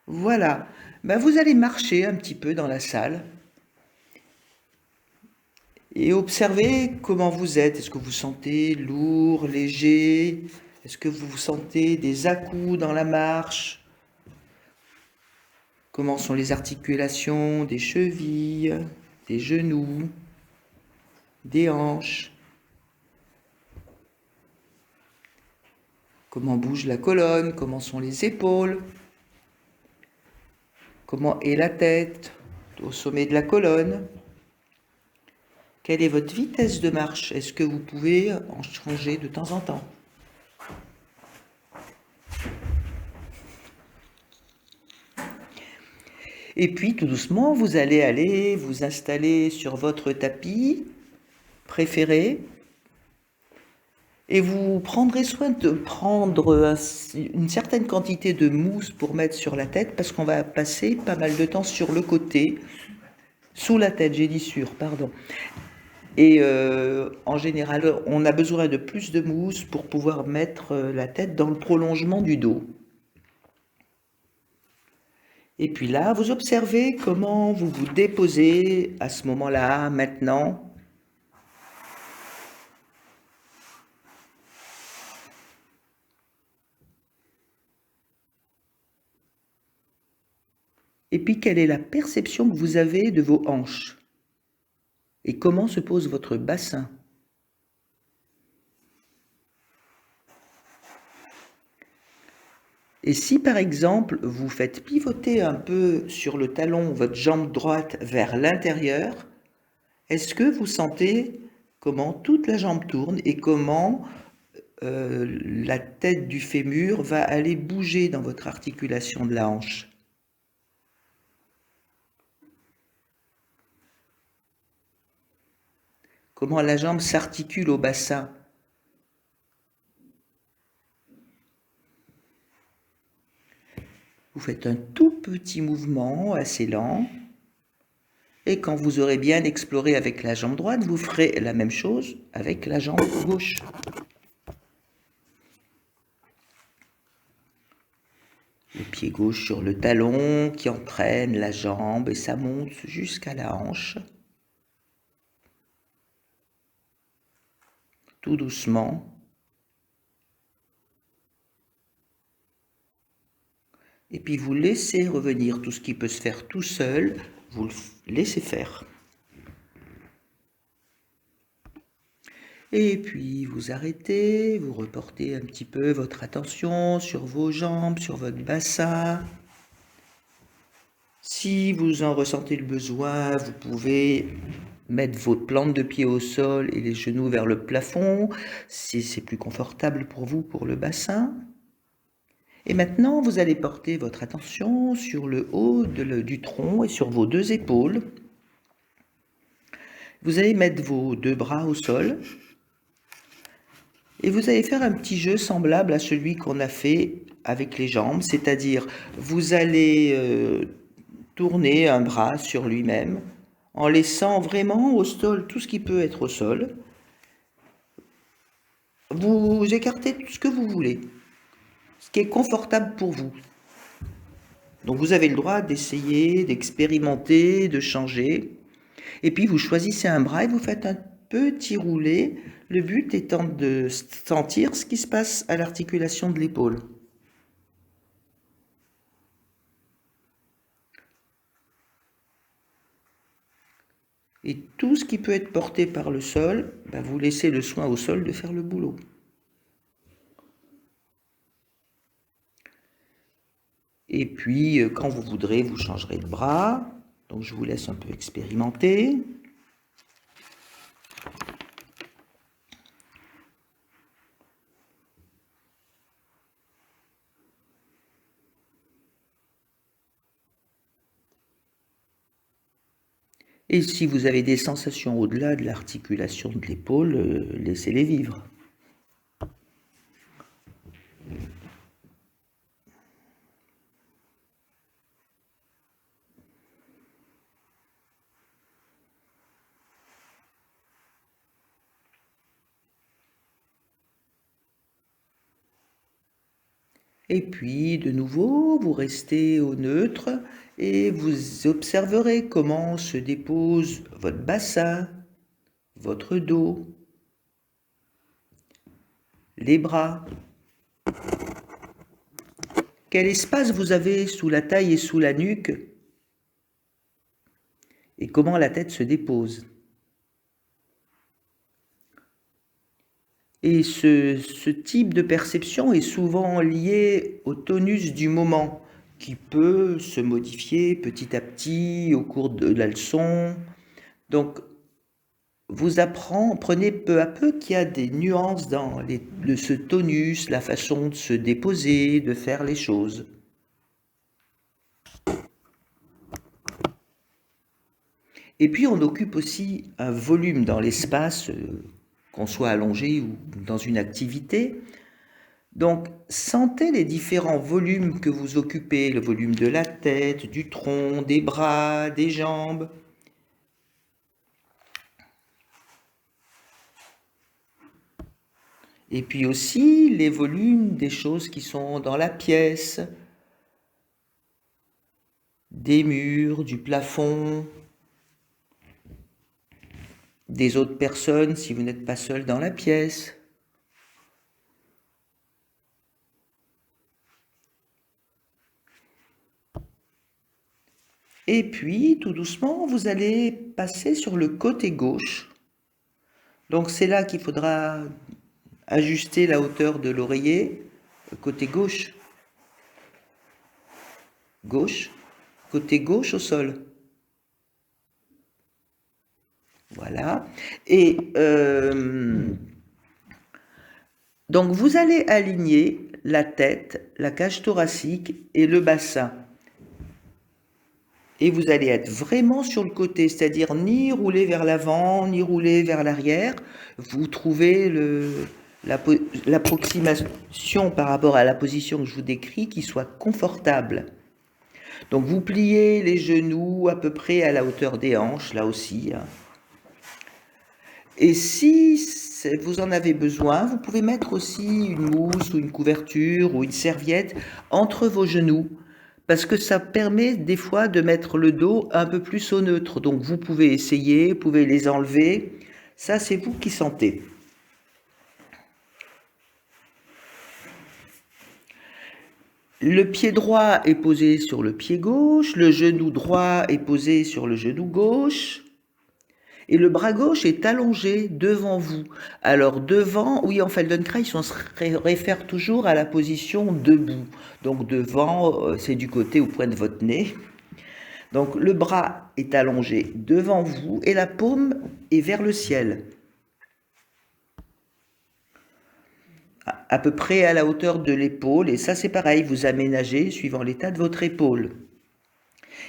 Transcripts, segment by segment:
Voilà. Ben, vous allez marcher un petit peu dans la salle et observer comment vous êtes. Est-ce que vous vous sentez lourd, léger? Est-ce que vous vous sentez des à-coups dans la marche? Comment sont les articulations des chevilles, des genoux, des hanches? Comment bouge la colonne? Comment sont les épaules? Comment est la tête au sommet de la colonne? Quelle est votre vitesse de marche? Est-ce que vous pouvez en changer de temps en temps? Et puis, tout doucement, vous allez aller vous installer sur votre tapis préféré et vous prendrez soin de prendre une certaine quantité de mousse pour mettre sur la tête parce qu'on va passer pas mal de temps sur le côté, sous la tête, j'ai dit sur, pardon. Et en général, on a besoin de plus de mousse pour pouvoir mettre la tête dans le prolongement du dos. Et puis là, vous observez comment vous vous déposez à ce moment-là, maintenant. Et puis, quelle est la perception que vous avez de vos hanches? Et comment se pose votre bassin? Et si par exemple, vous faites pivoter un peu sur le talon votre jambe droite vers l'intérieur, est-ce que vous sentez comment toute la jambe tourne et comment la tête du fémur va aller bouger dans votre articulation de la hanche? Comment la jambe s'articule au bassin? Vous faites un tout petit mouvement assez lent. Et quand vous aurez bien exploré avec la jambe droite, vous ferez la même chose avec la jambe gauche. Le pied gauche sur le talon qui entraîne la jambe et ça monte jusqu'à la hanche. Tout doucement. Et puis vous laissez revenir tout ce qui peut se faire tout seul, vous le laissez faire. Et puis vous arrêtez, vous reportez un petit peu votre attention sur vos jambes, sur votre bassin. Si vous en ressentez le besoin, vous pouvez mettre votre plante de pied au sol et les genoux vers le plafond, si c'est plus confortable pour vous pour le bassin. Et maintenant, vous allez porter votre attention sur le haut du tronc et sur vos deux épaules. Vous allez mettre vos deux bras au sol et vous allez faire un petit jeu semblable à celui qu'on a fait avec les jambes, c'est-à-dire vous allez tourner un bras sur lui-même en laissant vraiment au sol tout ce qui peut être au sol. Vous écartez tout ce que vous voulez, ce qui est confortable pour vous. Donc vous avez le droit d'essayer, d'expérimenter, de changer. Et puis vous choisissez un bras et vous faites un petit roulé, le but étant de sentir ce qui se passe à l'articulation de l'épaule. Et tout ce qui peut être porté par le sol, vous laissez le soin au sol de faire le boulot. Et puis, quand vous voudrez, vous changerez de bras. Donc, je vous laisse un peu expérimenter. Et si vous avez des sensations au-delà de l'articulation de l'épaule, laissez-les vivre. Et puis, de nouveau, vous restez au neutre et vous observerez comment se dépose votre bassin, votre dos, les bras. Quel espace vous avez sous la taille et sous la nuque et comment la tête se dépose. Et ce type de perception est souvent lié au tonus du moment, qui peut se modifier petit à petit au cours de la leçon. Donc, vous apprenez peu à peu qu'il y a des nuances dans ce tonus, la façon de se déposer, de faire les choses. Et puis, on occupe aussi un volume dans l'espace, qu'on soit allongé ou dans une activité. Donc, sentez les différents volumes que vous occupez, le volume de la tête, du tronc, des bras, des jambes. Et puis aussi les volumes des choses qui sont dans la pièce, des murs, du plafond, des autres personnes si vous n'êtes pas seul dans la pièce. Et puis, tout doucement, vous allez passer sur le côté gauche. Donc c'est là qu'il faudra ajuster la hauteur de l'oreiller. Côté gauche. Gauche. Côté gauche au sol. Voilà. Et donc vous allez aligner la tête, la cage thoracique et le bassin. Et vous allez être vraiment sur le côté, c'est-à-dire ni rouler vers l'avant, ni rouler vers l'arrière. Vous trouvez l'approximation par rapport à la position que je vous décris qui soit confortable. Donc vous pliez les genoux à peu près à la hauteur des hanches, là aussi. Et si vous en avez besoin, vous pouvez mettre aussi une mousse ou une couverture ou une serviette entre vos genoux, parce que ça permet des fois de mettre le dos un peu plus au neutre. Donc vous pouvez essayer, vous pouvez les enlever. Ça, c'est vous qui sentez. Le pied droit est posé sur le pied gauche, le genou droit est posé sur le genou gauche. Et le bras gauche est allongé devant vous. Alors devant, oui, en Feldenkrais, on se réfère toujours à la position debout. Donc devant, c'est du côté au point de votre nez. Donc le bras est allongé devant vous et la paume est vers le ciel. À peu près à la hauteur de l'épaule. Et ça, c'est pareil, vous aménagez suivant l'état de votre épaule.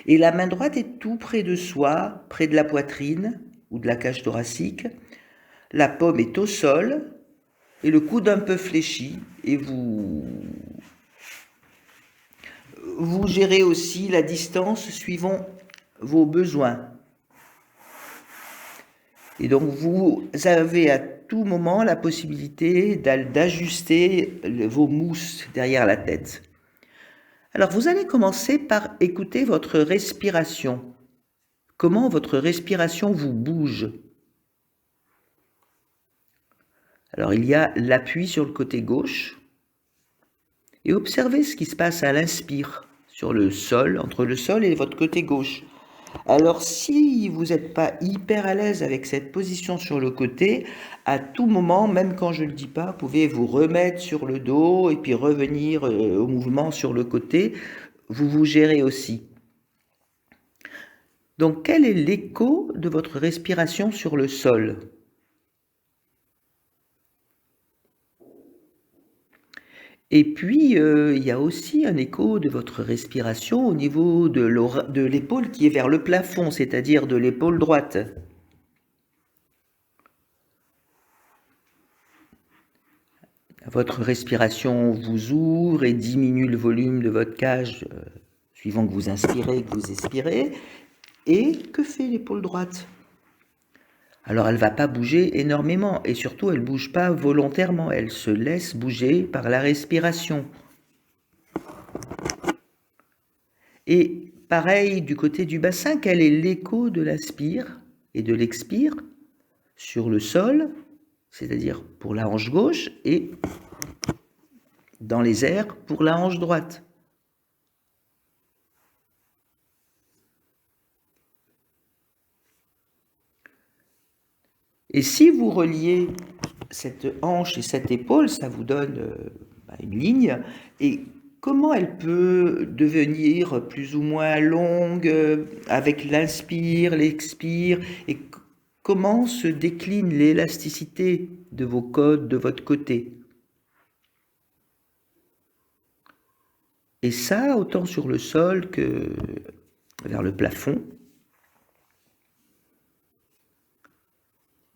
Et la main droite est tout près de soi, près de la poitrine ou de la cage thoracique. La paume est au sol et le coude un peu fléchi. Et vous gérez aussi la distance suivant vos besoins. Et donc vous avez à tout moment la possibilité d'ajuster vos mousses derrière la tête. Alors vous allez commencer par écouter votre respiration. Comment votre respiration vous bouge. Alors il y a l'appui sur le côté gauche et observez ce qui se passe à l'inspire sur le sol, entre le sol et votre côté gauche. Alors si vous n'êtes pas hyper à l'aise avec cette position sur le côté, à tout moment, même quand je ne le dis pas, vous pouvez vous remettre sur le dos et puis revenir au mouvement sur le côté. Vous vous gérez aussi. Donc quel est l'écho de votre respiration sur le sol ? Et puis, il y a aussi un écho de votre respiration au niveau de l'épaule qui est vers le plafond, c'est-à-dire de l'épaule droite. Votre respiration vous ouvre et diminue le volume de votre cage, suivant que vous inspirez et que vous expirez. Et que fait l'épaule droite ? Alors elle ne va pas bouger énormément et surtout elle ne bouge pas volontairement, elle se laisse bouger par la respiration. Et pareil du côté du bassin, quel est l'écho de l'inspire et de l'expire sur le sol, c'est-à-dire pour la hanche gauche, et dans les airs pour la hanche droite. Et si vous reliez cette hanche et cette épaule, ça vous donne une ligne. Et comment elle peut devenir plus ou moins longue avec l'inspire, l'expire, et comment se décline l'élasticité de vos côtes, de votre côté. Et ça, autant sur le sol que vers le plafond.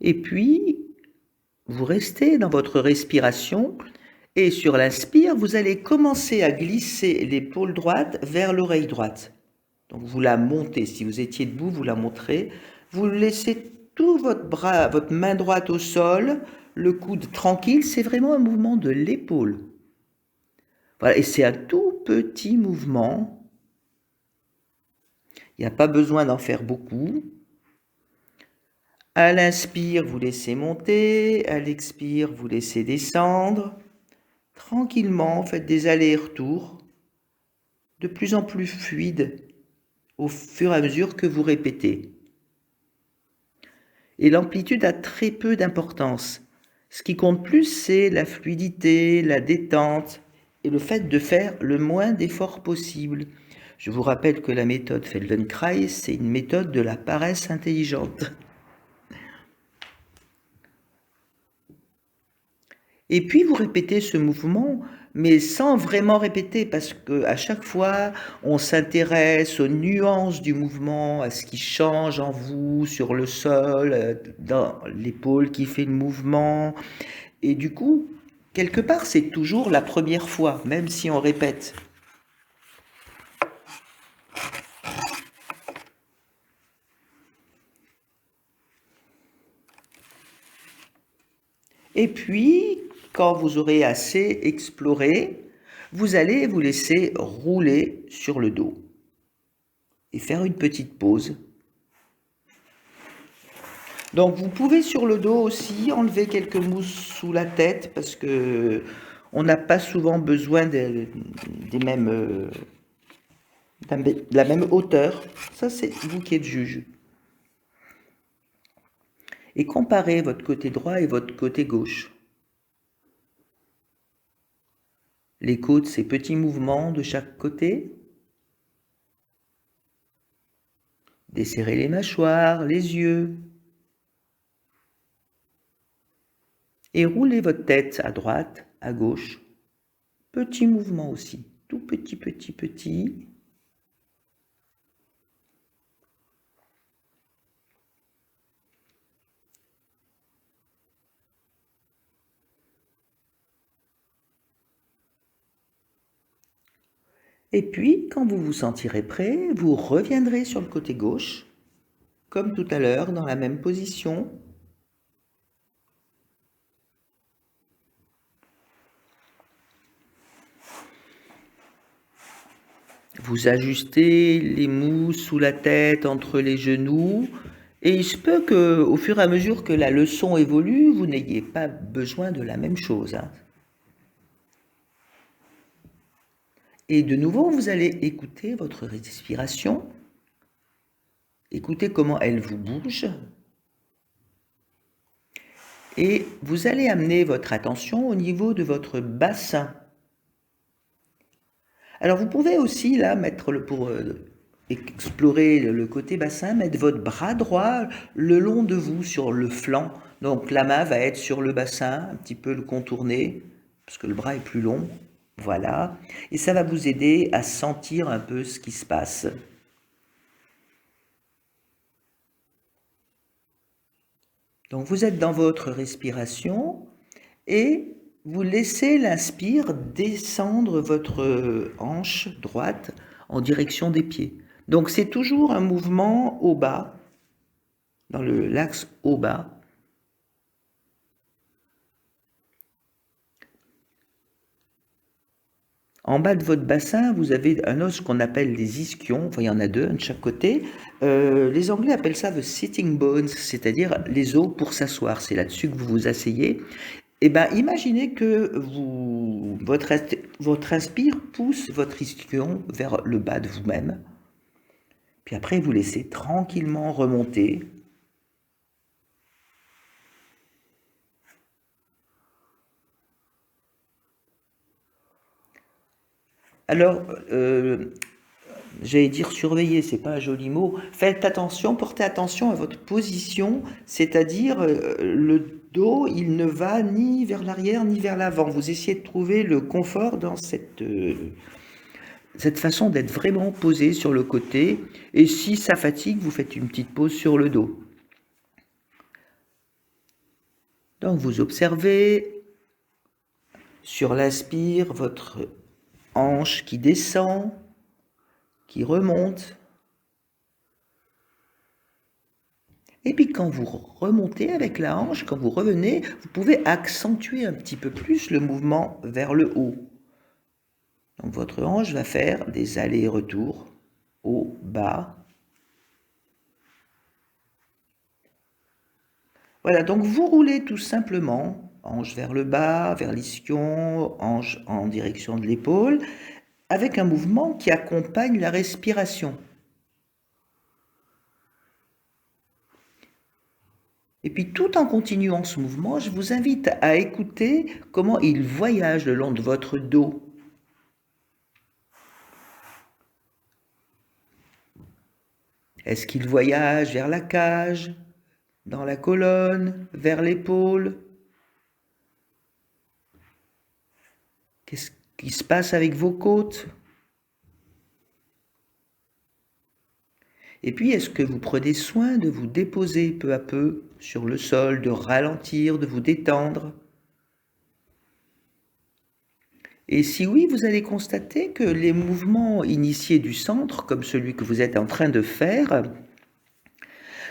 Et puis, vous restez dans votre respiration et sur l'inspire, vous allez commencer à glisser l'épaule droite vers l'oreille droite. Donc vous la montez, si vous étiez debout, vous la montrez. Vous laissez tout votre bras, votre main droite au sol, le coude tranquille, c'est vraiment un mouvement de l'épaule. Voilà, et c'est un tout petit mouvement. Il n'y a pas besoin d'en faire beaucoup. À l'inspire, vous laissez monter, à l'expire, vous laissez descendre. Tranquillement, faites des allers-retours, de plus en plus fluides, au fur et à mesure que vous répétez. Et l'amplitude a très peu d'importance. Ce qui compte plus, c'est la fluidité, la détente et le fait de faire le moins d'efforts possible. Je vous rappelle que la méthode Feldenkrais, c'est une méthode de la paresse intelligente. Et puis vous répétez ce mouvement, mais sans vraiment répéter, parce qu'à chaque fois, on s'intéresse aux nuances du mouvement, à ce qui change en vous, sur le sol, dans l'épaule qui fait le mouvement. Et du coup, quelque part, c'est toujours la première fois, même si on répète. Et puis, quand vous aurez assez exploré, vous allez vous laisser rouler sur le dos et faire une petite pause. Donc vous pouvez sur le dos aussi enlever quelques mousses sous la tête parce que on n'a pas souvent besoin de la même hauteur. Ça c'est vous qui êtes juge. Et comparez votre côté droit et votre côté gauche. Les côtes, ces petits mouvements de chaque côté. Desserrez les mâchoires, les yeux. Et roulez votre tête à droite, à gauche. Petit mouvement aussi, tout petit, petit, petit. Et puis, quand vous vous sentirez prêt, vous reviendrez sur le côté gauche, comme tout à l'heure, dans la même position. Vous ajustez les mousses sous la tête, entre les genoux. Et il se peut qu'au fur et à mesure que la leçon évolue, vous n'ayez pas besoin de la même chose. Et de nouveau, vous allez écouter votre respiration. Écoutez comment elle vous bouge. Et vous allez amener votre attention au niveau de votre bassin. Alors vous pouvez aussi là mettre pour explorer le côté bassin, mettre votre bras droit le long de vous sur le flanc. Donc la main va être sur le bassin, un petit peu le contourner, parce que le bras est plus long. Voilà. Et ça va vous aider à sentir un peu ce qui se passe. Donc vous êtes dans votre respiration et vous laissez l'inspire descendre votre hanche droite en direction des pieds. Donc c'est toujours un mouvement au bas, dans l'axe au bas. En bas de votre bassin, vous avez un os qu'on appelle les ischions, enfin il y en a deux, un de chaque côté. Les Anglais appellent ça the sitting bones, c'est-à-dire les os pour s'asseoir. C'est là-dessus que vous vous asseyez. Eh bien, imaginez que votre inspire pousse votre ischion vers le bas de vous-même. Puis après, vous laissez tranquillement remonter. Alors, j'allais dire surveiller, c'est pas un joli mot. Faites attention, portez attention à votre position, c'est-à-dire le dos, il ne va ni vers l'arrière ni vers l'avant. Vous essayez de trouver le confort dans cette façon d'être vraiment posé sur le côté. Et si ça fatigue, vous faites une petite pause sur le dos. Donc vous observez sur l'inspire votre hanche qui descend, qui remonte. Et puis quand vous remontez avec la hanche, quand vous revenez, vous pouvez accentuer un petit peu plus le mouvement vers le haut. Donc votre hanche va faire des allers-retours, haut, bas. Voilà, donc vous roulez tout simplement, hanche vers le bas, vers l'ischion, hanche en direction de l'épaule, avec un mouvement qui accompagne la respiration. Et puis tout en continuant ce mouvement, je vous invite à écouter comment il voyage le long de votre dos. Est-ce qu'il voyage vers la cage, dans la colonne, vers l'épaule? Qu'est-ce qui se passe avec vos côtes? Et puis, est-ce que vous prenez soin de vous déposer peu à peu sur le sol, de ralentir, de vous détendre? Et si oui, vous allez constater que les mouvements initiés du centre, comme celui que vous êtes en train de faire,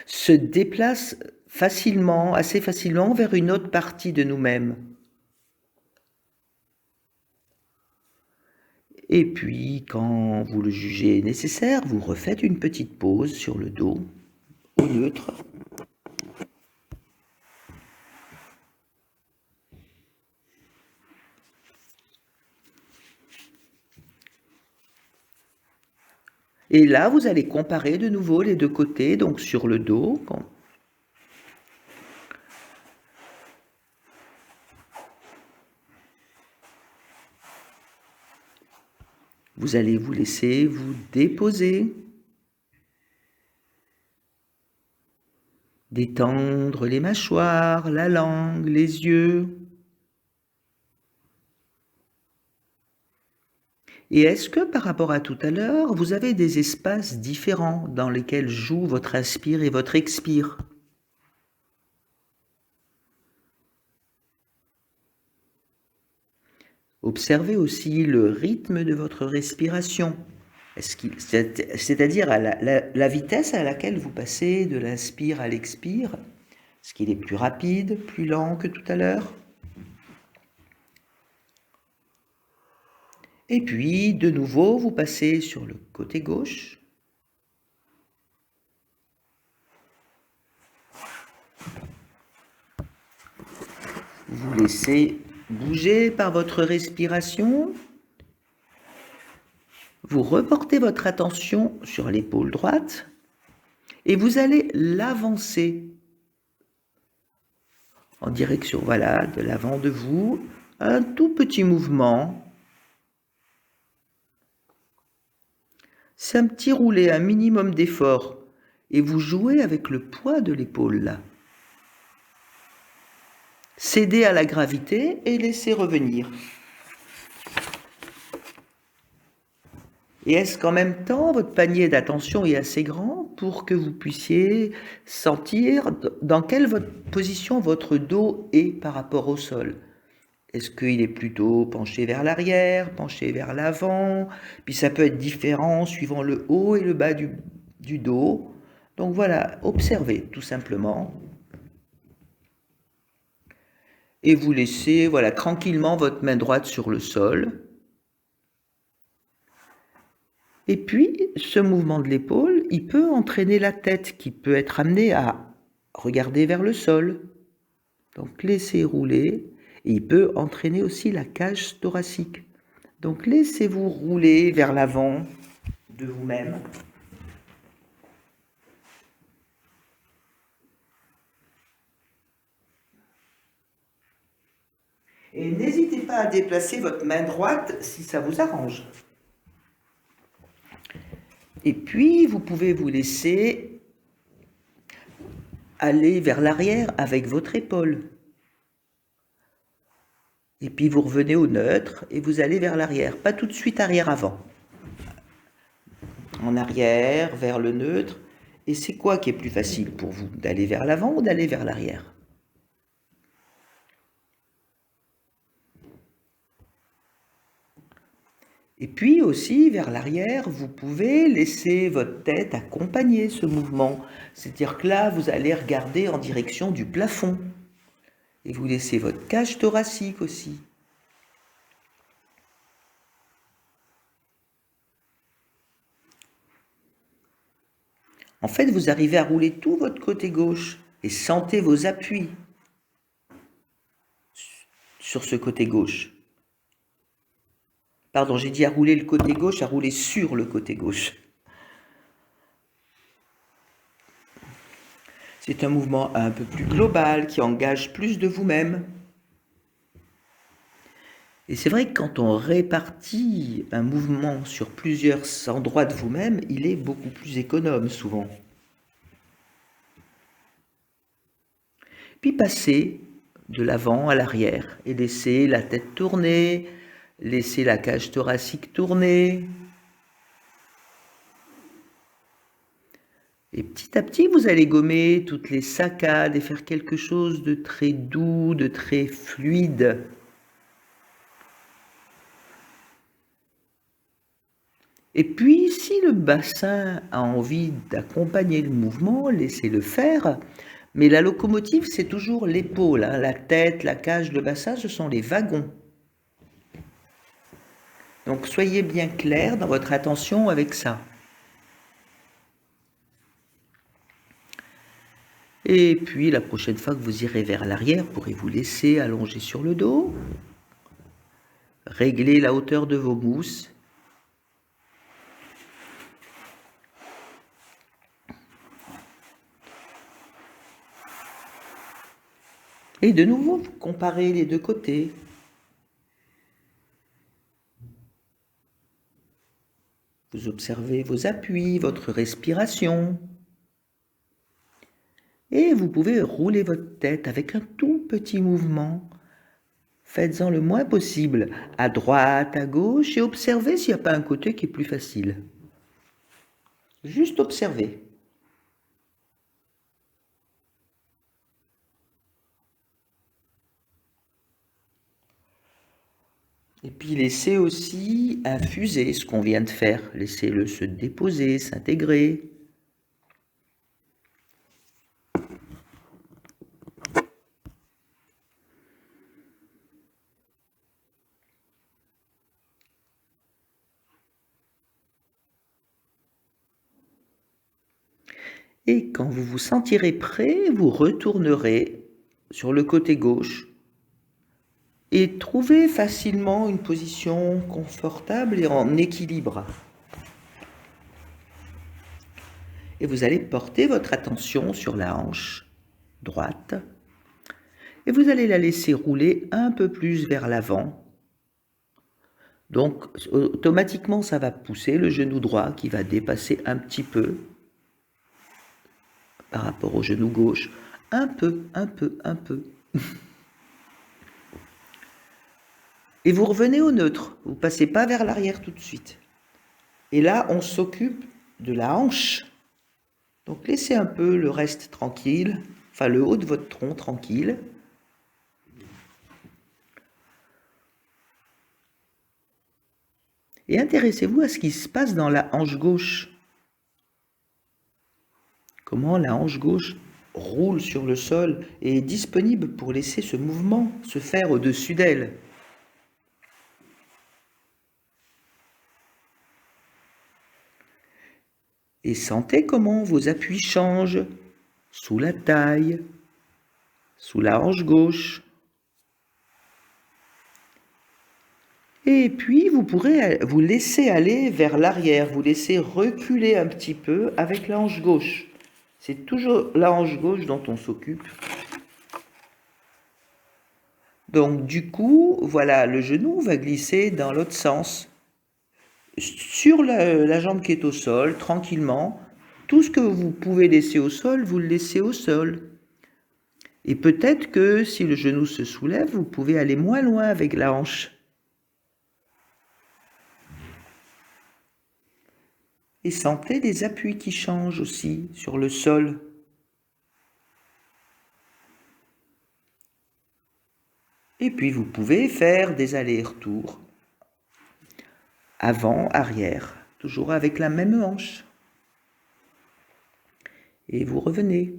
se déplacent facilement, assez facilement, vers une autre partie de nous-mêmes. Et puis, quand vous le jugez nécessaire, vous refaites une petite pause sur le dos, au neutre. Et là, vous allez comparer de nouveau les deux côtés, donc sur le dos. Vous allez vous laisser vous déposer, détendre les mâchoires, la langue, les yeux. Et est-ce que par rapport à tout à l'heure, vous avez des espaces différents dans lesquels joue votre inspire et votre expire? Observez aussi le rythme de votre respiration. C'est-à-dire la vitesse à laquelle vous passez de l'inspire à l'expire. Est-ce qu'il est plus rapide, plus lent que tout à l'heure? Et puis, de nouveau, vous passez sur le côté gauche. Vous laissez bouger par votre respiration. Vous reportez votre attention sur l'épaule droite et vous allez l'avancer en direction, voilà, de l'avant de vous. Un tout petit mouvement. C'est un petit roulé, un minimum d'effort. Et vous jouez avec le poids de l'épaule là. Cédez à la gravité et laissez revenir. Et est-ce qu'en même temps, votre panier d'attention est assez grand pour que vous puissiez sentir dans quelle position votre dos est par rapport au sol? Est-ce qu'il est plutôt penché vers l'arrière, penché vers l'avant? Puis ça peut être différent suivant le haut et le bas du dos. Donc voilà, observez tout simplement. Et vous laissez, voilà, tranquillement votre main droite sur le sol. Et puis, ce mouvement de l'épaule, il peut entraîner la tête qui peut être amenée à regarder vers le sol. Donc, laissez rouler. Et il peut entraîner aussi la cage thoracique. Donc, laissez-vous rouler vers l'avant de vous-même. Et n'hésitez pas à déplacer votre main droite si ça vous arrange. Et puis, vous pouvez vous laisser aller vers l'arrière avec votre épaule. Et puis, vous revenez au neutre et vous allez vers l'arrière. Pas tout de suite arrière-avant. En arrière, vers le neutre. Et c'est quoi qui est plus facile pour vous? D'aller vers l'avant ou d'aller vers l'arrière? Et puis aussi, vers l'arrière, vous pouvez laisser votre tête accompagner ce mouvement. C'est-à-dire que là, vous allez regarder en direction du plafond. Et vous laissez votre cage thoracique aussi. En fait, vous arrivez à rouler tout votre côté gauche et sentez vos appuis sur ce côté gauche. Pardon, j'ai dit à rouler le côté gauche, à rouler sur le côté gauche. C'est un mouvement un peu plus global qui engage plus de vous-même. Et c'est vrai que quand on répartit un mouvement sur plusieurs endroits de vous-même, il est beaucoup plus économe souvent. Puis passez de l'avant à l'arrière et laissez la tête tourner, laissez la cage thoracique tourner. Et petit à petit, vous allez gommer toutes les saccades et faire quelque chose de très doux, de très fluide. Et puis, si le bassin a envie d'accompagner le mouvement, laissez-le faire. Mais la locomotive, c'est toujours l'épaule, hein. La tête, la cage, le bassin, ce sont les wagons. Donc, soyez bien clair dans votre attention avec ça. Et puis, la prochaine fois que vous irez vers l'arrière, pourrez-vous laisser allonger sur le dos. Réglez la hauteur de vos mousses. Et de nouveau, vous comparez les deux côtés. Vous observez vos appuis, votre respiration. Et vous pouvez rouler votre tête avec un tout petit mouvement. Faites-en le moins possible, à droite, à gauche, et observez s'il n'y a pas un côté qui est plus facile. Juste observez. Et puis laissez aussi infuser ce qu'on vient de faire. Laissez-le se déposer, s'intégrer. Et quand vous vous sentirez prêt, vous retournerez sur le côté gauche et trouvez facilement une position confortable et en équilibre. Et vous allez porter votre attention sur la hanche droite et vous allez la laisser rouler un peu plus vers l'avant. Donc automatiquement ça va pousser le genou droit qui va dépasser un petit peu par rapport au genou gauche. Un peu. Et vous revenez au neutre, vous ne passez pas vers l'arrière tout de suite. Et là, on s'occupe de la hanche. Donc laissez un peu le reste tranquille, enfin le haut de votre tronc tranquille. Et intéressez-vous à ce qui se passe dans la hanche gauche. Comment la hanche gauche roule sur le sol et est disponible pour laisser ce mouvement se faire au-dessus d'elle. Et sentez comment vos appuis changent sous la taille, sous la hanche gauche. Et puis, vous pourrez vous laisser aller vers l'arrière, vous laisser reculer un petit peu avec la hanche gauche. C'est toujours la hanche gauche dont on s'occupe. Donc, du coup, voilà, le genou va glisser dans l'autre sens. Sur la jambe qui est au sol, tranquillement. Tout ce que vous pouvez laisser au sol, vous le laissez au sol. Et peut-être que si le genou se soulève, vous pouvez aller moins loin avec la hanche. Et sentez les appuis qui changent aussi sur le sol. Et puis vous pouvez faire des allers-retours. Avant, arrière, toujours avec la même hanche. Et vous revenez.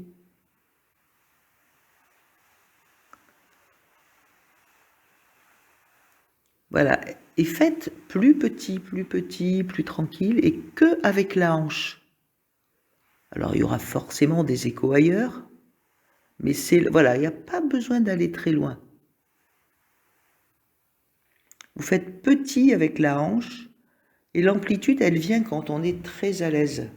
Voilà, et faites plus petit, plus tranquille, et que avec la hanche. Alors il y aura forcément des échos ailleurs, mais voilà, il n'y a pas besoin d'aller très loin. Vous faites petit avec la hanche, et l'amplitude, elle vient quand on est très à l'aise.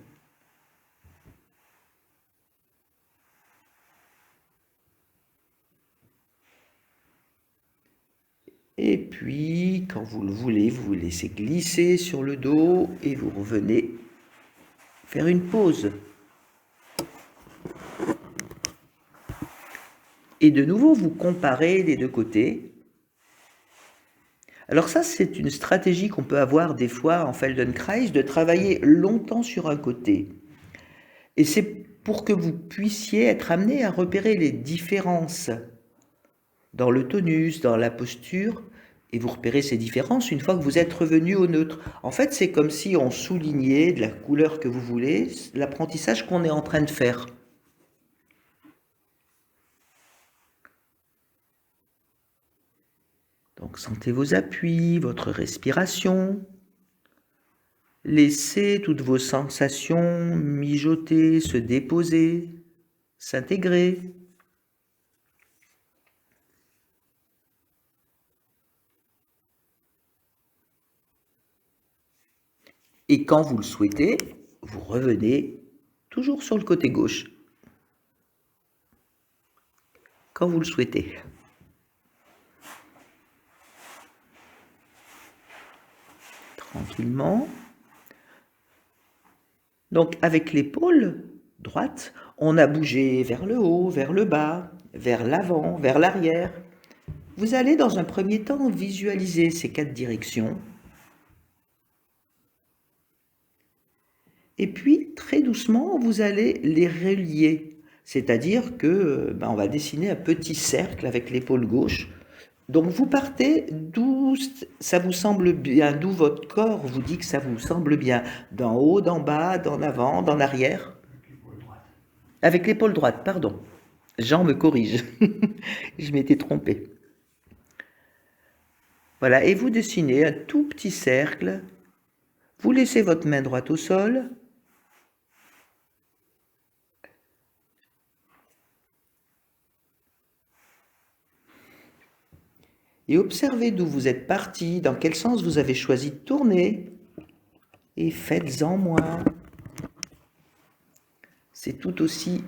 Et puis, quand vous le voulez, vous vous laissez glisser sur le dos et vous revenez faire une pause. Et de nouveau, vous comparez les deux côtés. Alors ça, c'est une stratégie qu'on peut avoir des fois en Feldenkrais, de travailler longtemps sur un côté. Et c'est pour que vous puissiez être amené à repérer les différences dans le tonus, dans la posture, et vous repérez ces différences une fois que vous êtes revenu au neutre. En fait, c'est comme si on soulignait de la couleur que vous voulez l'apprentissage qu'on est en train de faire. Donc sentez vos appuis, votre respiration. Laissez toutes vos sensations mijoter, se déposer, s'intégrer. Et quand vous le souhaitez, vous revenez toujours sur le côté gauche. Quand vous le souhaitez. Tranquillement. Donc avec l'épaule droite, on a bougé vers le haut, vers le bas, vers l'avant, vers l'arrière. Vous allez dans un premier temps visualiser ces 4 directions. Et puis, très doucement, vous allez les relier. C'est-à-dire que on va dessiner un petit cercle avec l'épaule gauche. Donc vous partez d'où ça vous semble bien, d'où votre corps vous dit que ça vous semble bien. D'en haut, d'en bas, d'en avant, d'en arrière. Avec l'épaule droite, pardon. Jean me corrige. Je m'étais trompée. Voilà, et vous dessinez un tout petit cercle. Vous laissez votre main droite au sol. Et observez d'où vous êtes parti, dans quel sens vous avez choisi de tourner. Et faites-en moins. C'est tout aussi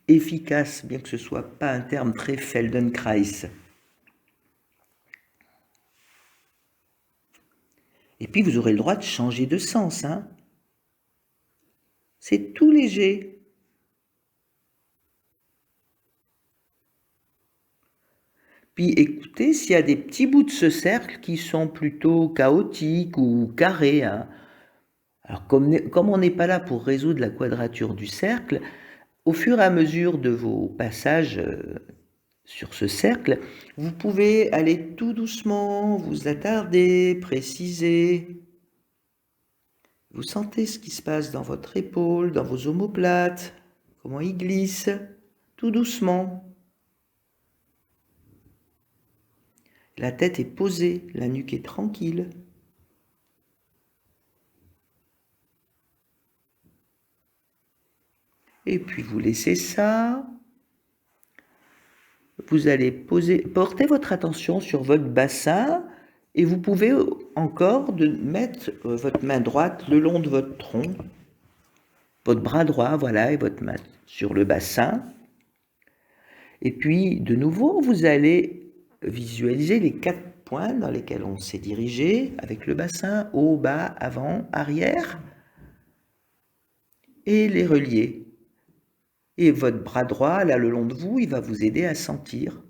efficace, bien que ce ne soit pas un terme très Feldenkrais. Et puis vous aurez le droit de changer de sens. Hein. C'est tout léger. Puis écoutez s'il y a des petits bouts de ce cercle qui sont plutôt chaotiques ou carrés. Hein. Alors comme on n'est pas là pour résoudre la quadrature du cercle, au fur et à mesure de vos passages sur ce cercle, vous pouvez aller tout doucement, vous attarder, préciser. Vous sentez ce qui se passe dans votre épaule, dans vos omoplates, comment ils glissent, tout doucement. La tête est posée, la nuque est tranquille. Et puis vous laissez ça. Vous allez porter votre attention sur votre bassin et vous pouvez encore mettre votre main droite le long de votre tronc, votre bras droit, voilà, et votre main sur le bassin. Et puis, de nouveau, vous allez visualiser les 4 points dans lesquels on s'est dirigé avec le bassin, haut, bas, avant, arrière, et les relier. Et votre bras droit, là, le long de vous, il va vous aider à sentir.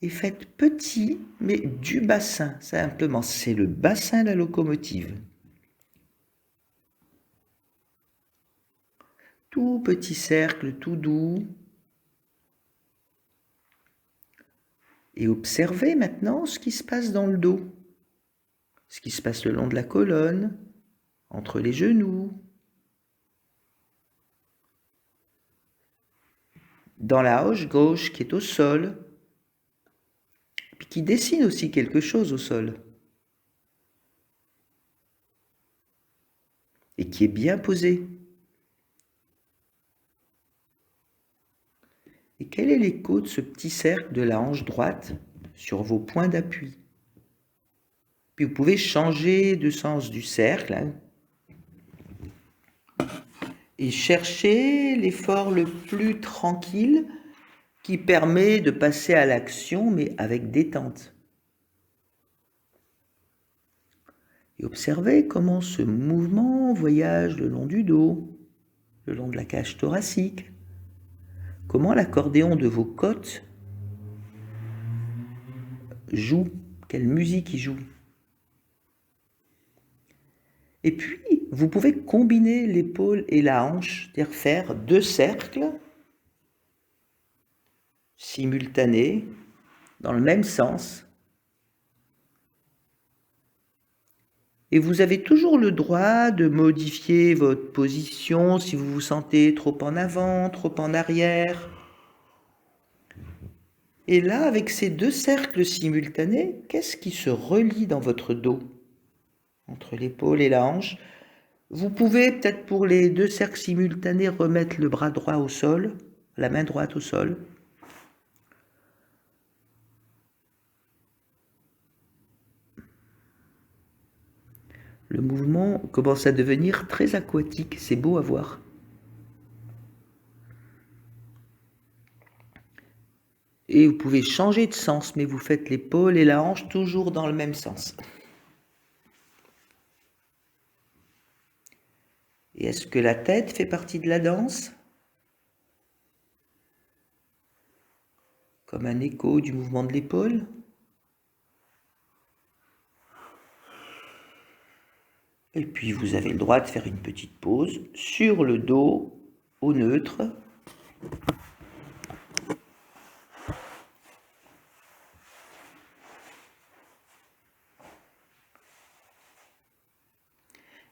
Et faites petit, mais du bassin, simplement. C'est le bassin de la locomotive. Tout petit cercle, tout doux. Et observez maintenant ce qui se passe dans le dos. Ce qui se passe le long de la colonne, entre les genoux, dans la hanche gauche qui est au sol, puis qui dessine aussi quelque chose au sol, et qui est bien posé. Et quel est l'écho de ce petit cercle de la hanche droite sur vos points d'appui? Puis vous pouvez changer de sens du cercle, hein, et chercher l'effort le plus tranquille qui permet de passer à l'action, mais avec détente. Et observez comment ce mouvement voyage le long du dos, le long de la cage thoracique, comment l'accordéon de vos côtes joue, quelle musique il joue. Et puis, vous pouvez combiner l'épaule et la hanche, c'est-à-dire faire 2 cercles simultanés, dans le même sens. Et vous avez toujours le droit de modifier votre position si vous vous sentez trop en avant, trop en arrière. Et là, avec ces 2 cercles simultanés, qu'est-ce qui se relie dans votre dos, entre l'épaule et la hanche? Vous pouvez peut-être pour les 2 cercles simultanés remettre le bras droit au sol, la main droite au sol. Le mouvement commence à devenir très aquatique, c'est beau à voir. Et vous pouvez changer de sens, mais vous faites l'épaule et la hanche toujours dans le même sens. Et est-ce que la tête fait partie de la danse? Comme un écho du mouvement de l'épaule? Et puis vous avez le droit de faire une petite pause sur le dos au neutre.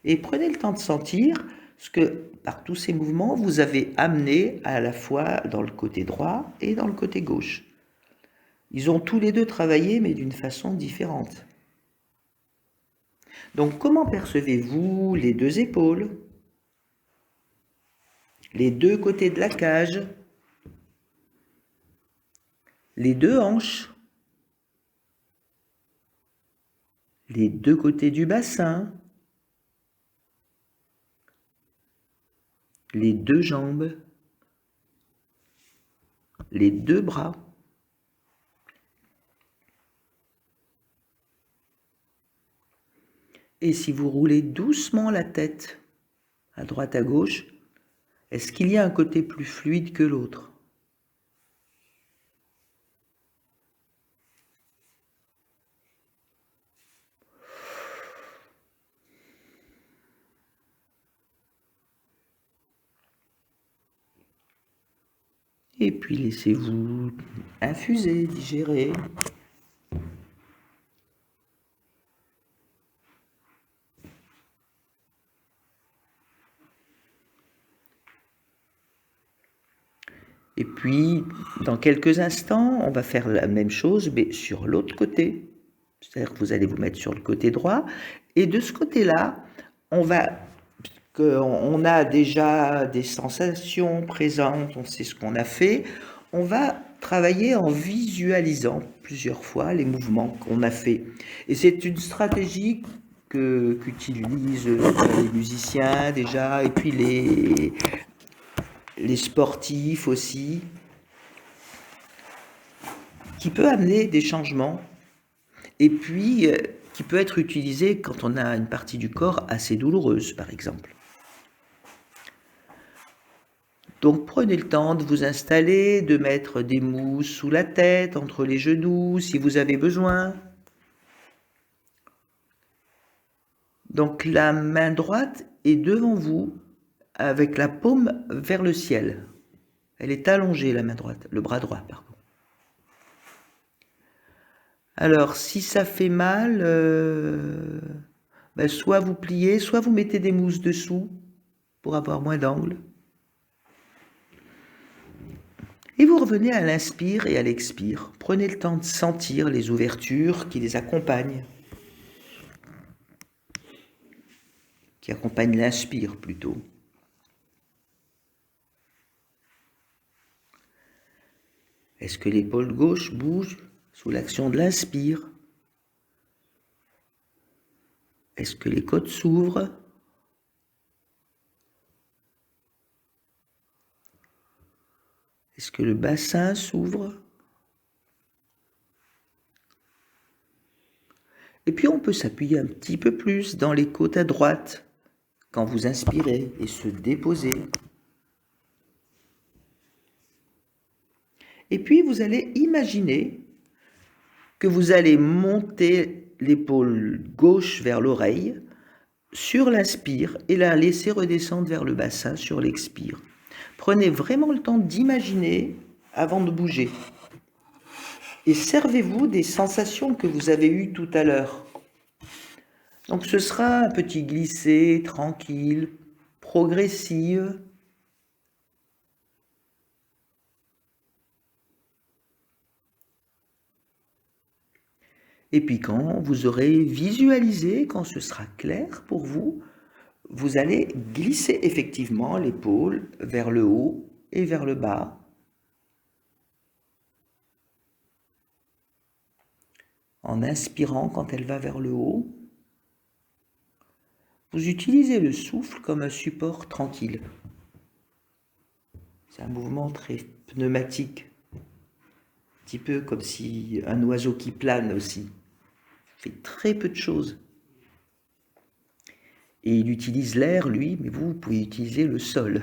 Et prenez le temps de sentir ce que, par tous ces mouvements, vous avez amené à la fois dans le côté droit et dans le côté gauche. Ils ont tous les deux travaillé, mais d'une façon différente. Donc, comment percevez-vous les 2 épaules, les 2 côtés de la cage, les 2 hanches, les 2 côtés du bassin, les 2 jambes, les 2 bras? Et si vous roulez doucement la tête, à droite à gauche, est-ce qu'il y a un côté plus fluide que l'autre? Et puis laissez-vous infuser, digérer. Et puis, dans quelques instants, on va faire la même chose, mais sur l'autre côté. C'est-à-dire que vous allez vous mettre sur le côté droit. Et de ce côté-là, on va qu'on a déjà des sensations présentes, on sait ce qu'on a fait, on va travailler en visualisant plusieurs fois les mouvements qu'on a fait. Et c'est une stratégie qu'utilisent les musiciens déjà, et puis les sportifs aussi, qui peut amener des changements, et puis qui peut être utilisé quand on a une partie du corps assez douloureuse, par exemple. Donc prenez le temps de vous installer, de mettre des mousses sous la tête, entre les genoux, si vous avez besoin. Donc la main droite est devant vous, avec la paume vers le ciel. Elle est allongée, la main droite, le bras droit, pardon. Alors, si ça fait mal, soit vous pliez, soit vous mettez des mousses dessous pour avoir moins d'angle. Et vous revenez à l'inspire et à l'expire. Prenez le temps de sentir les ouvertures qui les accompagnent. Qui accompagnent l'inspire plutôt. Est-ce que l'épaule gauche bouge sous l'action de l'inspire? Est-ce que les côtes s'ouvrent? Est-ce que le bassin s'ouvre? Et puis on peut s'appuyer un petit peu plus dans les côtes à droite quand vous inspirez et se déposer. Et puis vous allez imaginer que vous allez monter l'épaule gauche vers l'oreille sur l'inspire et la laisser redescendre vers le bassin sur l'expire. Prenez vraiment le temps d'imaginer avant de bouger. Et servez-vous des sensations que vous avez eues tout à l'heure. Donc ce sera un petit glissé tranquille, progressive. Et puis quand vous aurez visualisé, quand ce sera clair pour vous, vous allez glisser effectivement l'épaule vers le haut et vers le bas. En inspirant quand elle va vers le haut. Vous utilisez le souffle comme un support tranquille. C'est un mouvement très pneumatique. Un petit peu comme si un oiseau qui plane aussi. Il fait très peu de choses. Et il utilise l'air, lui, mais vous pouvez utiliser le sol.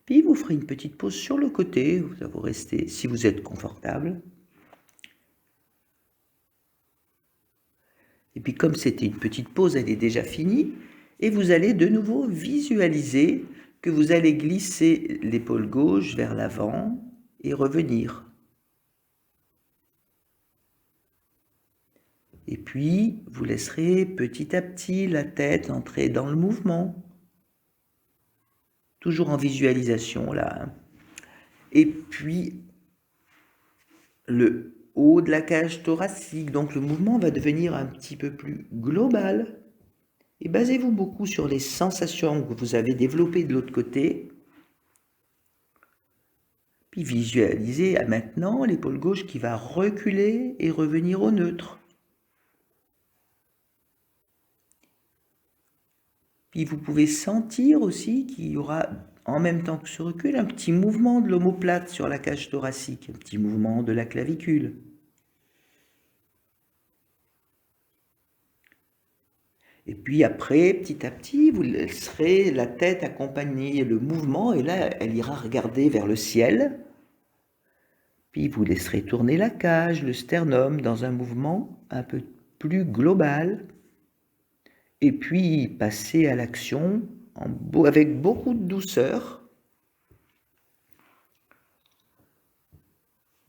Puis vous ferez une petite pause sur le côté, vous restez, si vous êtes confortable. Et puis comme c'était une petite pause, elle est déjà finie, et vous allez de nouveau visualiser que vous allez glisser l'épaule gauche vers l'avant et revenir. Et puis, vous laisserez petit à petit la tête entrer dans le mouvement. Toujours en visualisation, là. Et puis, le haut de la cage thoracique. Donc, le mouvement va devenir un petit peu plus global. Et basez-vous beaucoup sur les sensations que vous avez développées de l'autre côté. Puis, visualisez à maintenant l'épaule gauche qui va reculer et revenir au neutre. Puis vous pouvez sentir aussi qu'il y aura, en même temps que ce recul, un petit mouvement de l'omoplate sur la cage thoracique, un petit mouvement de la clavicule. Et puis après, petit à petit, vous laisserez la tête accompagner le mouvement, et là, elle ira regarder vers le ciel. Puis vous laisserez tourner la cage, le sternum, dans un mouvement un peu plus global. Et puis passer à l'action avec beaucoup de douceur.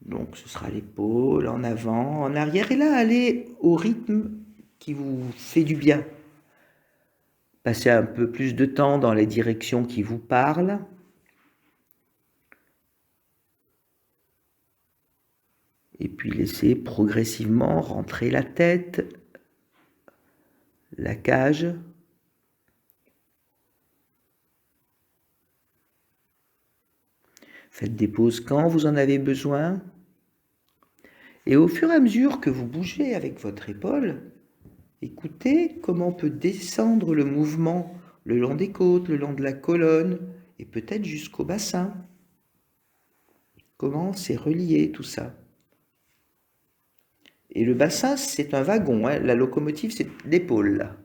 Donc ce sera l'épaule en avant, en arrière, et là allez au rythme qui vous fait du bien. Passez un peu plus de temps dans les directions qui vous parlent. Et puis laissez progressivement rentrer la tête, la cage, Faites des pauses quand vous en avez besoin. Et au fur et à mesure que vous bougez avec votre épaule, écoutez comment on peut descendre le mouvement le long des côtes, le long de la colonne et peut-être jusqu'au bassin. Comment c'est relié tout ça. Et le bassin, c'est un wagon, hein. La locomotive, c'est l'épaule, là.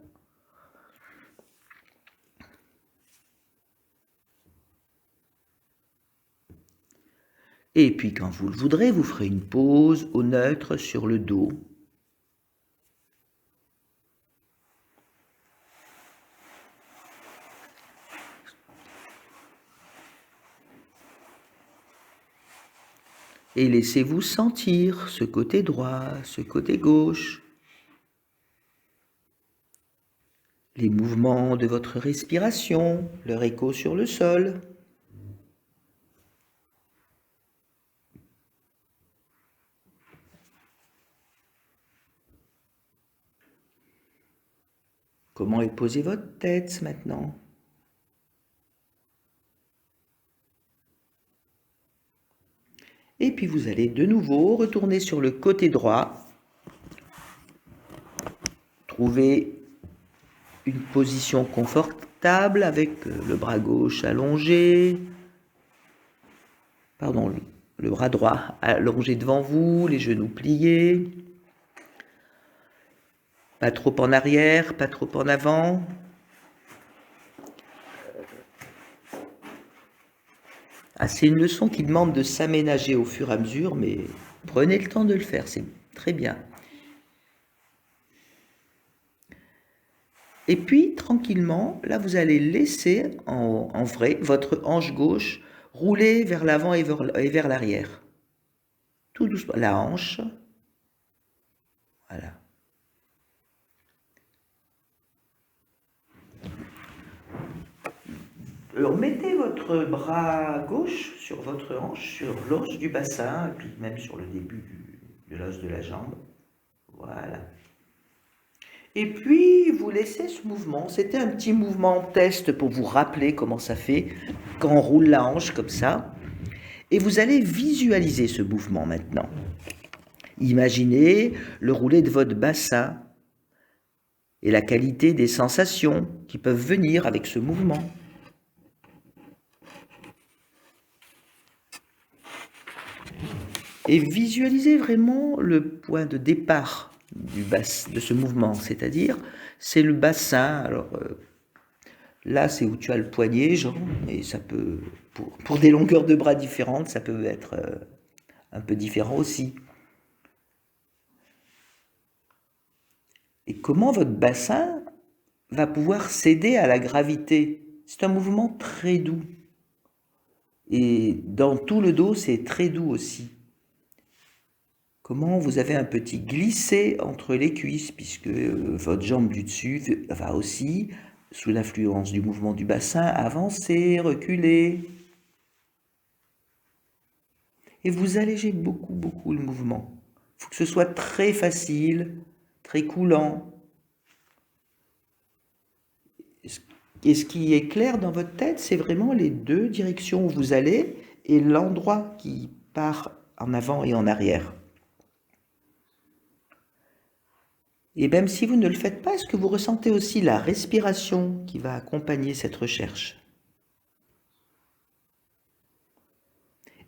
Et puis quand vous le voudrez, vous ferez une pause au neutre sur le dos. Et laissez-vous sentir ce côté droit, ce côté gauche. Les mouvements de votre respiration, leur écho sur le sol. Comment est posée votre tête maintenant? Et puis vous allez de nouveau retourner sur le côté droit. Trouver une position confortable avec le bras gauche allongé. Pardon, le bras droit allongé devant vous, les genoux pliés. Pas trop en arrière, pas trop en avant. Ah, c'est une leçon qui demande de s'aménager au fur et à mesure, mais prenez le temps de le faire, c'est très bien. Et puis, tranquillement, là, vous allez laisser en vrai votre hanche gauche rouler vers l'avant et vers l'arrière. Tout doucement, la hanche. Voilà. Alors, mettez votre bras gauche sur votre hanche, sur l'os du bassin, et puis même sur le début de l'os de la jambe. Voilà. Et puis, vous laissez ce mouvement. C'était un petit mouvement test pour vous rappeler comment ça fait quand on roule la hanche comme ça. Et vous allez visualiser ce mouvement maintenant. Imaginez le roulé de votre bassin et la qualité des sensations qui peuvent venir avec ce mouvement. Et visualisez vraiment le point de départ de ce mouvement, c'est-à-dire c'est le bassin. Alors là, c'est où tu as le poignet, Jean, et ça peut, pour des longueurs de bras différentes, ça peut être un peu différent aussi. Et comment votre bassin va pouvoir céder à la gravité? C'est un mouvement très doux. Et dans tout le dos, c'est très doux aussi. Comment vous avez un petit glissé entre les cuisses, puisque votre jambe du dessus va aussi, sous l'influence du mouvement du bassin, avancer, reculer. Et vous allégez beaucoup, beaucoup le mouvement. Il faut que ce soit très facile, très coulant. Et ce qui est clair dans votre tête, c'est vraiment les deux directions où vous allez et l'endroit qui part en avant et en arrière. Et même si vous ne le faites pas, est-ce que vous ressentez aussi la respiration qui va accompagner cette recherche?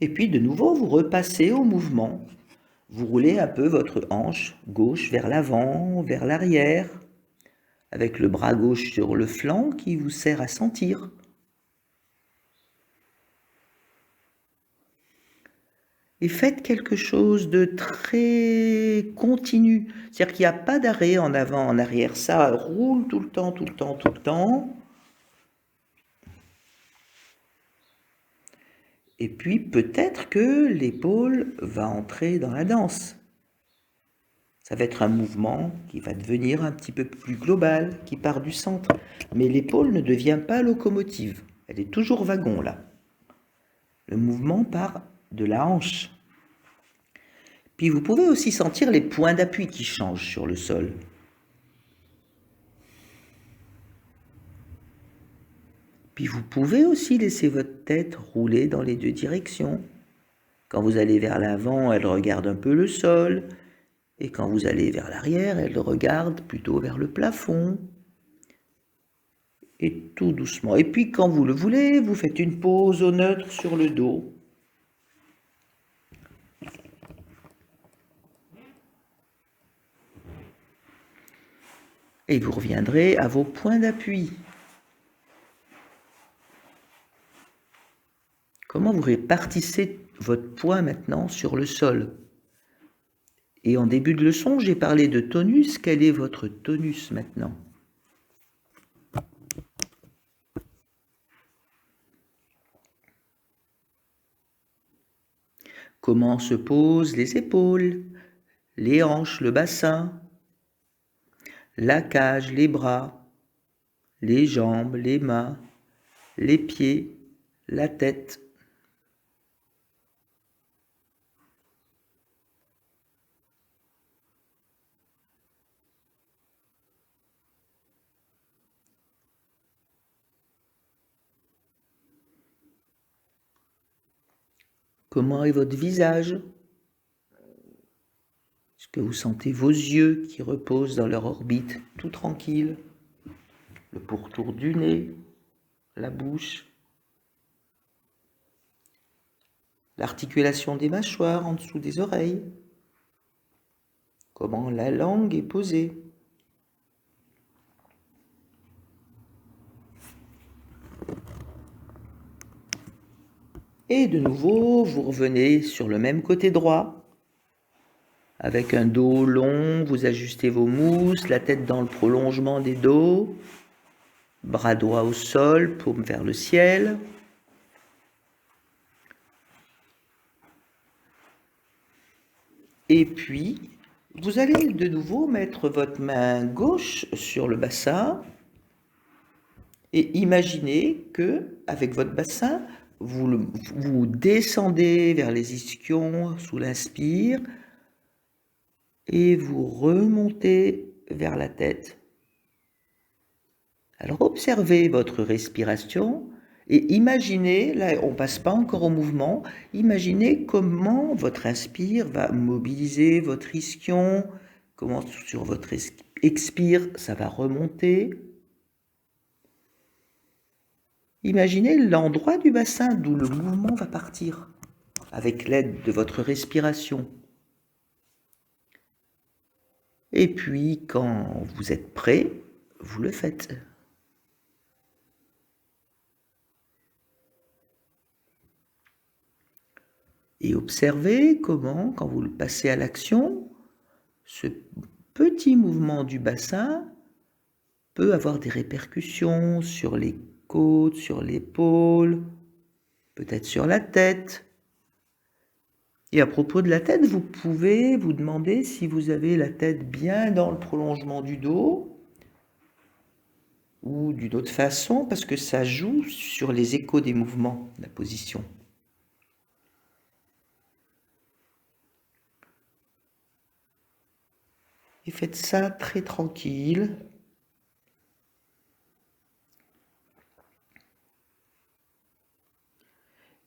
Et puis de nouveau, vous repassez au mouvement. Vous roulez un peu votre hanche gauche vers l'avant, vers l'arrière, avec le bras gauche sur le flanc qui vous sert à sentir. Et faites quelque chose de très continu. C'est-à-dire qu'il n'y a pas d'arrêt en avant, en arrière. Ça roule tout le temps, tout le temps, tout le temps. Et puis peut-être que l'épaule va entrer dans la danse. Ça va être un mouvement qui va devenir un petit peu plus global, qui part du centre. Mais l'épaule ne devient pas locomotive. Elle est toujours wagon là. Le mouvement part de la hanche. Puis vous pouvez aussi sentir les points d'appui qui changent sur le sol. Puis vous pouvez aussi laisser votre tête rouler dans les deux directions. Quand vous allez vers l'avant, elle regarde un peu le sol. Et quand vous allez vers l'arrière, elle regarde plutôt vers le plafond. Et tout doucement. Et puis quand vous le voulez, vous faites une pause au neutre sur le dos. Et vous reviendrez à vos points d'appui. Comment vous répartissez votre poids maintenant sur le sol? Et en début de leçon, j'ai parlé de tonus. Quel est votre tonus maintenant? Comment se posent les épaules, les hanches, le bassin, la cage, les bras, les jambes, les mains, les pieds, la tête? Comment est votre visage? Est-ce que vous sentez vos yeux qui reposent dans leur orbite tout tranquille? Le pourtour du nez, la bouche, l'articulation des mâchoires en dessous des oreilles. Comment la langue est posée? Et de nouveau, vous revenez sur le même côté droit. Avec un dos long, vous ajustez vos mousses, la tête dans le prolongement des dos, bras droit au sol, paume vers le ciel. Et puis, vous allez de nouveau mettre votre main gauche sur le bassin et imaginez que, avec votre bassin, vous descendez vers les ischions sous l'inspire et vous remontez vers la tête. Alors observez votre respiration et imaginez, là on ne passe pas encore au mouvement, imaginez comment votre inspire va mobiliser votre ischion, comment sur votre expire ça va remonter. Imaginez l'endroit du bassin d'où le mouvement va partir avec l'aide de votre respiration. Et puis quand vous êtes prêt, vous le faites. Et observez comment, quand vous le passez à l'action, ce petit mouvement du bassin peut avoir des répercussions sur les côtes, sur l'épaule, peut-être sur la tête. Et à propos de la tête, vous pouvez vous demander si vous avez la tête bien dans le prolongement du dos ou d'une autre façon, parce que ça joue sur les échos des mouvements, la position. Et faites ça très tranquille.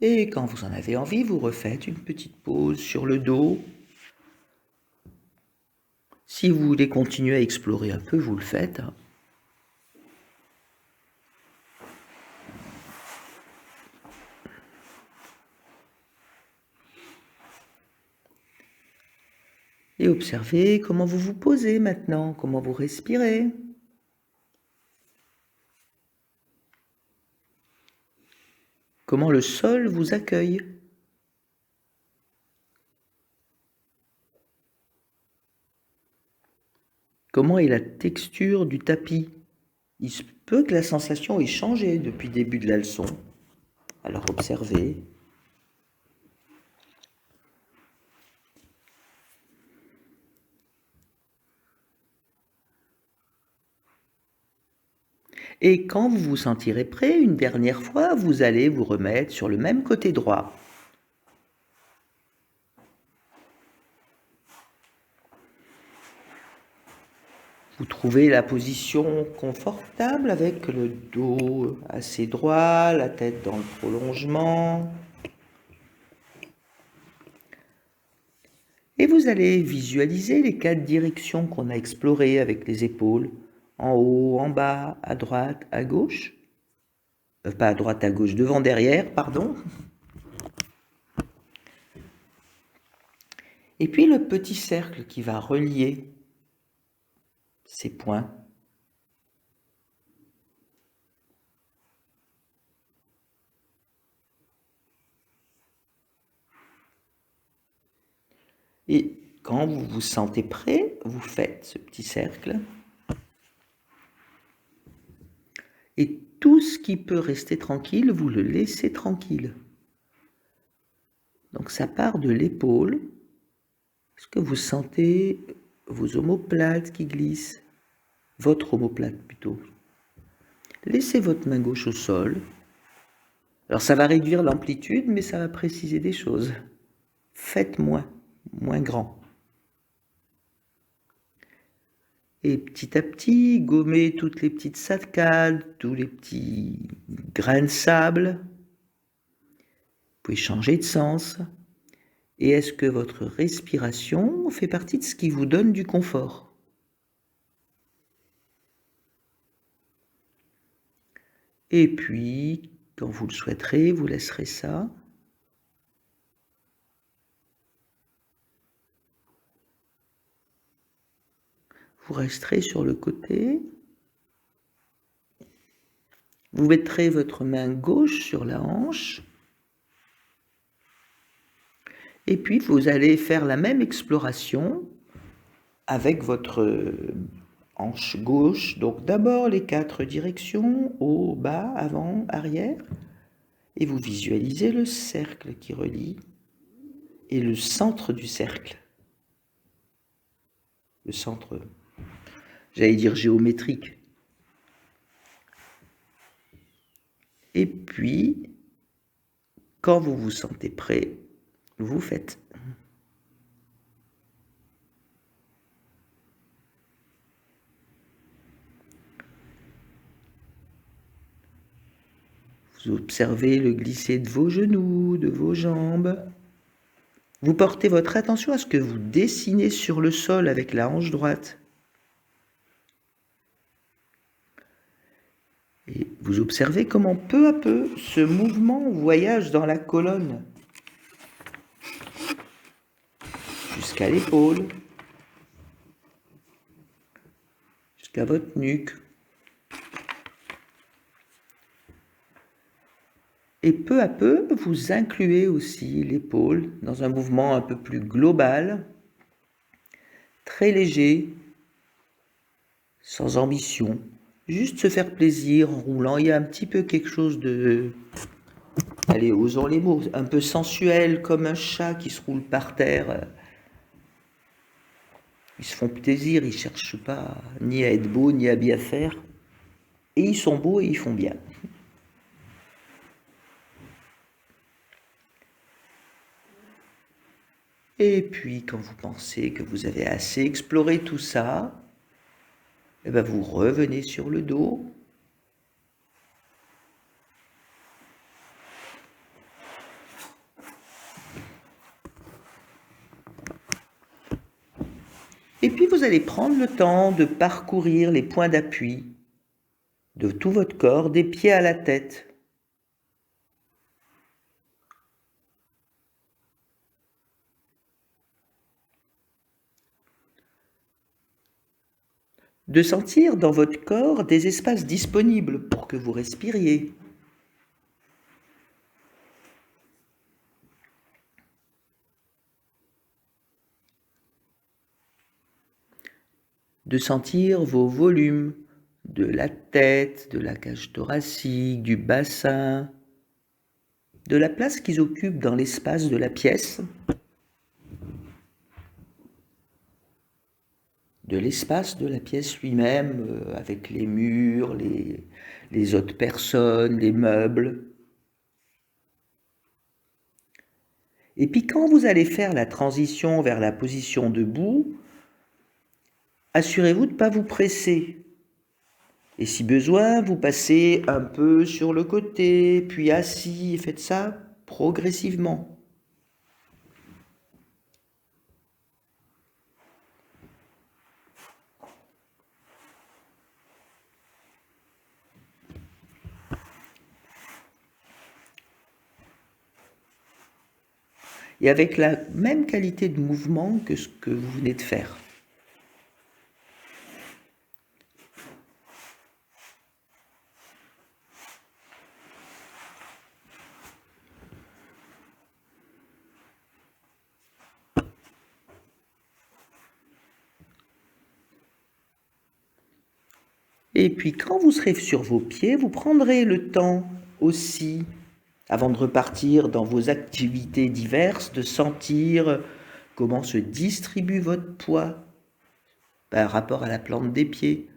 Et quand vous en avez envie, vous refaites une petite pause sur le dos. Si vous voulez continuer à explorer un peu, vous le faites. Et observez comment vous vous posez maintenant, comment vous respirez. Comment le sol vous accueille. Comment est la texture du tapis? Il se peut que la sensation ait changé depuis le début de la leçon. Alors observez. Et quand vous vous sentirez prêt, une dernière fois, vous allez vous remettre sur le même côté droit. Vous Trouvez la position confortable avec le dos assez droit, la tête dans le prolongement. Et vous allez visualiser les 4 directions qu'on a explorées avec les épaules. En haut, en bas, à droite, à gauche. Pas à droite, à gauche, devant, derrière, pardon. Et puis le petit cercle qui va relier ces points. Et quand vous vous sentez prêt, vous faites ce petit cercle. Et tout ce qui peut rester tranquille, vous le laissez tranquille. Donc ça part de l'épaule. Est-ce que vous sentez vos omoplates qui glissent? Votre omoplate plutôt. Laissez votre main gauche au sol. Alors ça va réduire l'amplitude, mais ça va préciser des choses. Faites moins grand. Et petit à petit, gommez toutes les petites saccades, tous les petits grains de sable. Vous pouvez changer de sens. Et est-ce que votre respiration fait partie de ce qui vous donne du confort? Et puis, quand vous le souhaiterez, vous laisserez ça. Vous resterez sur le côté. Vous mettrez votre main gauche sur la hanche. Et puis, vous allez faire la même exploration avec votre hanche gauche. Donc, d'abord les 4 directions, haut, bas, avant, arrière. Et vous visualisez le cercle qui relie et le centre du cercle. Le centre, j'allais dire géométrique. Et puis, quand vous vous sentez prêt, vous faites. Vous observez le glisser de vos genoux, de vos jambes. Vous portez votre attention à ce que vous dessinez sur le sol avec la hanche droite. Et vous observez comment peu à peu ce mouvement voyage dans la colonne jusqu'à l'épaule, jusqu'à votre nuque. Et peu à peu, vous incluez aussi l'épaule dans un mouvement un peu plus global, très léger, sans ambition, juste se faire plaisir en roulant. Il y a un petit peu quelque chose de, allez, osons les mots, un peu sensuel, comme un chat qui se roule par terre. Ils se font plaisir, ils cherchent pas ni à être beaux, ni à bien faire. Et ils sont beaux et ils font bien. Et puis, quand vous pensez que vous avez assez exploré tout ça, eh ben vous revenez sur le dos. Et puis, vous allez prendre le temps de parcourir les points d'appui de tout votre corps, des pieds à la tête. De sentir dans votre corps des espaces disponibles pour que vous respiriez. De sentir vos volumes de la tête, de la cage thoracique, du bassin, de la place qu'ils occupent dans l'espace de la pièce, de l'espace de la pièce lui-même, avec les murs, les autres personnes, les meubles. Et puis quand vous allez faire la transition vers la position debout, assurez-vous de ne pas vous presser. Et si besoin, vous passez un peu sur le côté, puis assis, et faites ça progressivement. Et avec la même qualité de mouvement que ce que vous venez de faire. Et puis quand vous serez sur vos pieds, vous prendrez le temps aussi, avant de repartir dans vos activités diverses, de sentir comment se distribue votre poids par rapport à la plante des pieds,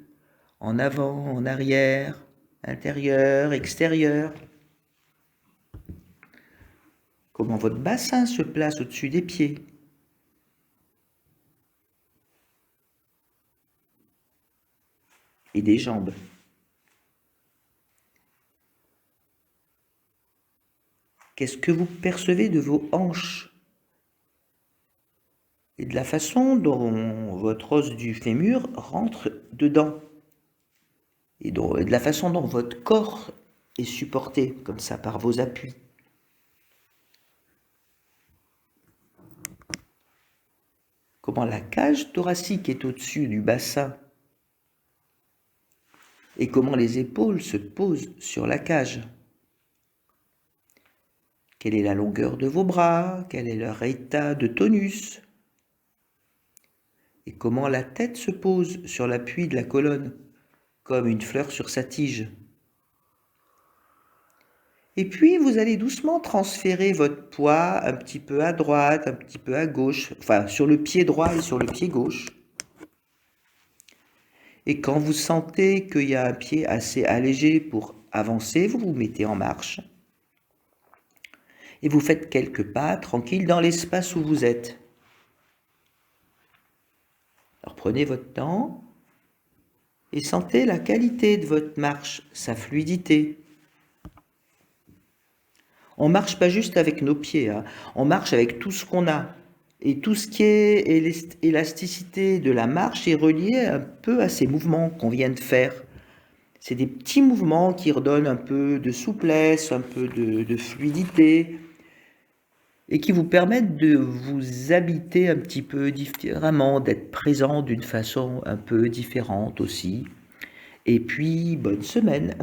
en avant, en arrière, intérieur, extérieur. Comment votre bassin se place au-dessus des pieds. Et des jambes. Qu'est-ce que vous percevez de vos hanches et de la façon dont votre os du fémur rentre dedans et de la façon dont votre corps est supporté comme ça par vos appuis. Comment la cage thoracique est au-dessus du bassin et comment les épaules se posent sur la cage. Quelle est la longueur de vos bras? Quel est leur état de tonus? Et comment la tête se pose sur l'appui de la colonne, comme une fleur sur sa tige. Et puis, vous allez doucement transférer votre poids un petit peu à droite, un petit peu à gauche, enfin sur le pied droit et sur le pied gauche. Et quand vous sentez qu'il y a un pied assez allégé pour avancer, vous vous mettez en marche. Et vous faites quelques pas tranquilles dans l'espace où vous êtes. Alors prenez votre temps et sentez la qualité de votre marche, sa fluidité. On ne marche pas juste avec nos pieds, hein. On marche avec tout ce qu'on a. Et tout ce qui est élasticité de la marche est relié un peu à ces mouvements qu'on vient de faire. C'est des petits mouvements qui redonnent un peu de souplesse, un peu de fluidité, et qui vous permettent de vous habiter un petit peu différemment, d'être présent d'une façon un peu différente aussi. Et puis, bonne semaine!